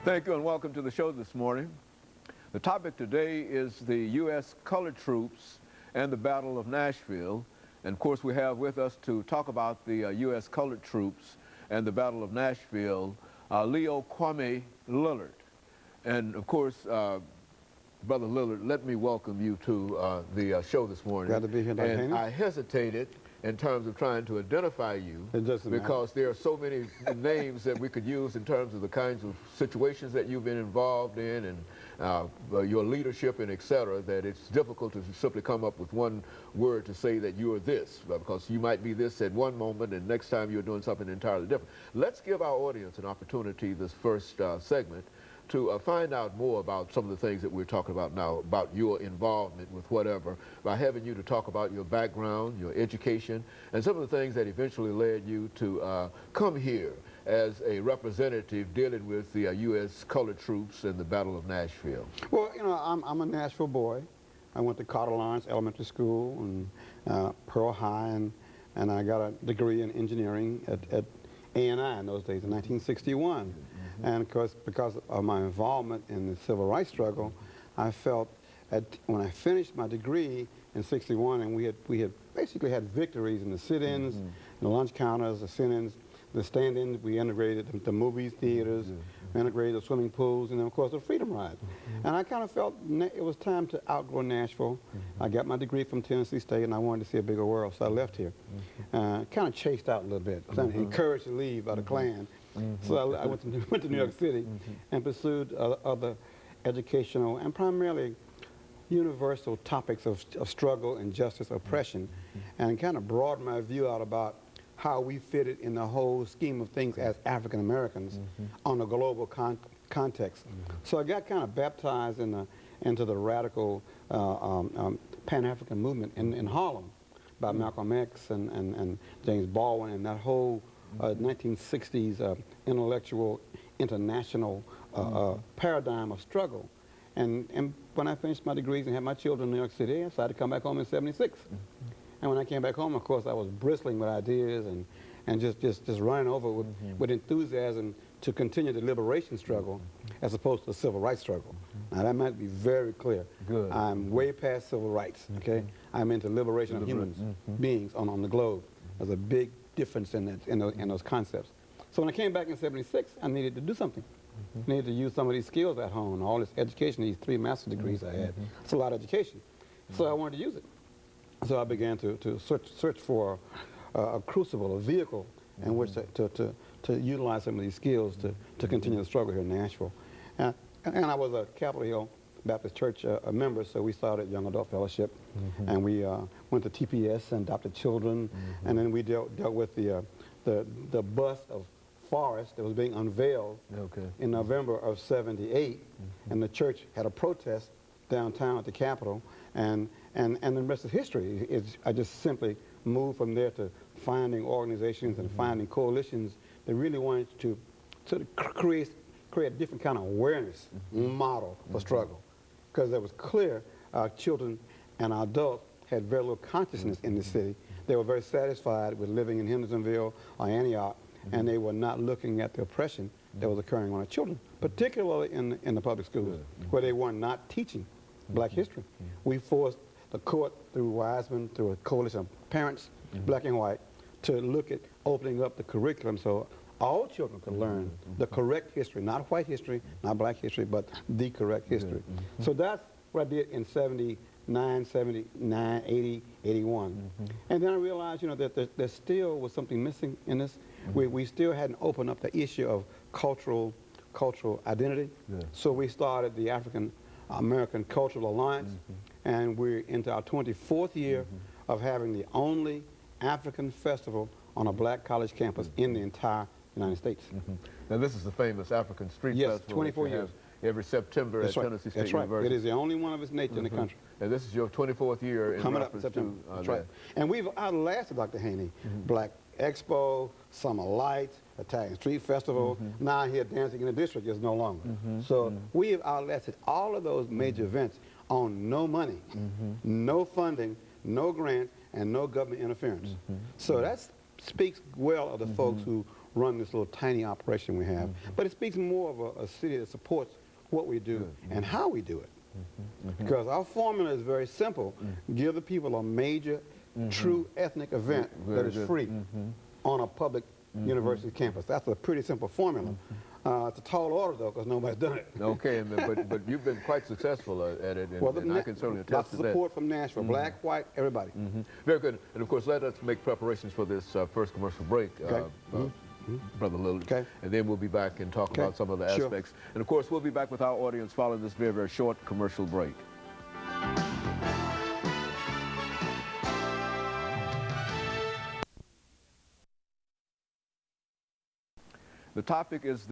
Thank you and welcome to the show this morning. The topic today is the U.S. colored troops and the Battle of Nashville. And of course we have with us to talk about the U.S. colored troops and the Battle of Nashville, Leo Kwame Lillard. And of course, Brother Lillard, let me welcome you to the show this morning. Glad to be here, Dr. And Haney. I hesitated in terms of trying to identify you because there are so many names that we could use in terms of the kinds of situations that you've been involved in and your leadership and et cetera, that it's difficult to simply come up with one word to say that you are this, because you might be this at one moment and next time you're doing something entirely different. Let's give our audience an opportunity this first segment to find out more about some of the things that we're talking about now, about your involvement with whatever, by having you to talk about your background, your education, and some of the things that eventually led you to come here as a representative dealing with the U.S. colored troops and the Battle of Nashville. Well, you know, I'm a Nashville boy. I went to Carter Lawrence Elementary School and Pearl High, and I got a degree in engineering at A&I in those days in 1961. And of course, because of my involvement in the civil rights struggle, I felt when I finished my degree in '61, and we had basically had victories in the sit-ins, the lunch counters, the sit-ins, the stand-ins. We integrated the movie theaters, we integrated the swimming pools, and then of course the Freedom Ride. And I kind of felt it was time to outgrow Nashville. I got my degree from Tennessee State, and I wanted to see a bigger world, so I left here. Kind of chased out a little bit, encouraged to leave by the Klan. So I went to New York City and pursued other educational and primarily universal topics of struggle, injustice, oppression, and kind of broadened my view out about how we fitted in the whole scheme of things as African Americans on a global context. So I got kind of baptized into the radical Pan-African movement in Harlem by Malcolm X and James Baldwin and that whole 1960s intellectual international paradigm of struggle. And when I finished my degrees and had my children in New York City, I decided to come back home in '76. And when I came back home, of course, I was bristling with ideas and just running over with enthusiasm to continue the liberation struggle as opposed to the civil rights struggle. Now that might be very clear. Good. I'm way past civil rights, okay? I'm into liberation of human beings on the globe. There's a big difference in those concepts. So when I came back in '76, I needed to do something. I needed to use some of these skills at home, all this education, these 3 master's degrees I had. It's a lot of education. So I wanted to use it. So I began to search for a crucible, a vehicle in which to utilize some of these skills to continue the struggle here in Nashville. And I was a Capitol Hill Baptist Church a member, so we started Young Adult Fellowship, and we went to TPS and adopted children, and then we dealt with the bust of Forrest that was being unveiled in November of '78, and the church had a protest downtown at the Capitol, and the rest of history. I just simply moved from there to finding organizations and finding coalitions that really wanted to create a different kind of awareness model for struggle, because it was clear our children and our adults had very little consciousness in the city. They were very satisfied with living in Hendersonville or Antioch, and they were not looking at the oppression that was occurring on our children, particularly in the public schools, where they were not teaching black history. We forced the court, through Wiseman, through a coalition of parents, black and white, to look at opening up the curriculum so all children could learn the correct history, not white history, not black history, but the correct history. So that's what I did in '79, '79, '80, '81. And then I realized, you know, that there still was something missing in this. We still hadn't opened up the issue of cultural identity. So we started the African American Cultural Alliance, and we're into our 24th year of having the only African festival on a black college campus in the entire United States. Now this is the famous African Street Festival. Yes, 24 years. Every September at Tennessee State University. It is the only one of its nature in the country. And this is your 24th year in Coming up in September. That's right. And we've outlasted, Dr. Haney, Black Expo, Summer Lights, Italian Street Festival. Now here Dancing in the District is no longer. So we have outlasted all of those major events on no money, no funding, no grants, and no government interference. So that speaks well of the folks who run this little tiny operation we have. But it speaks more of a city that supports what we do and how we do it. Because our formula is very simple. Give the people a major, true ethnic event that is free on a public university campus. That's a pretty simple formula. It's a tall order, though, because nobody's done it. Okay, but you've been quite successful at it, and I can certainly attest to that. Lots of support from Nashville, black, white, everybody. Very good. And, of course, let us make preparations for this first commercial break, Brother Lillard. Okay. And then we'll be back and talk about some of the aspects. And, of course, we'll be back with our audience following this very, very short commercial break. The topic is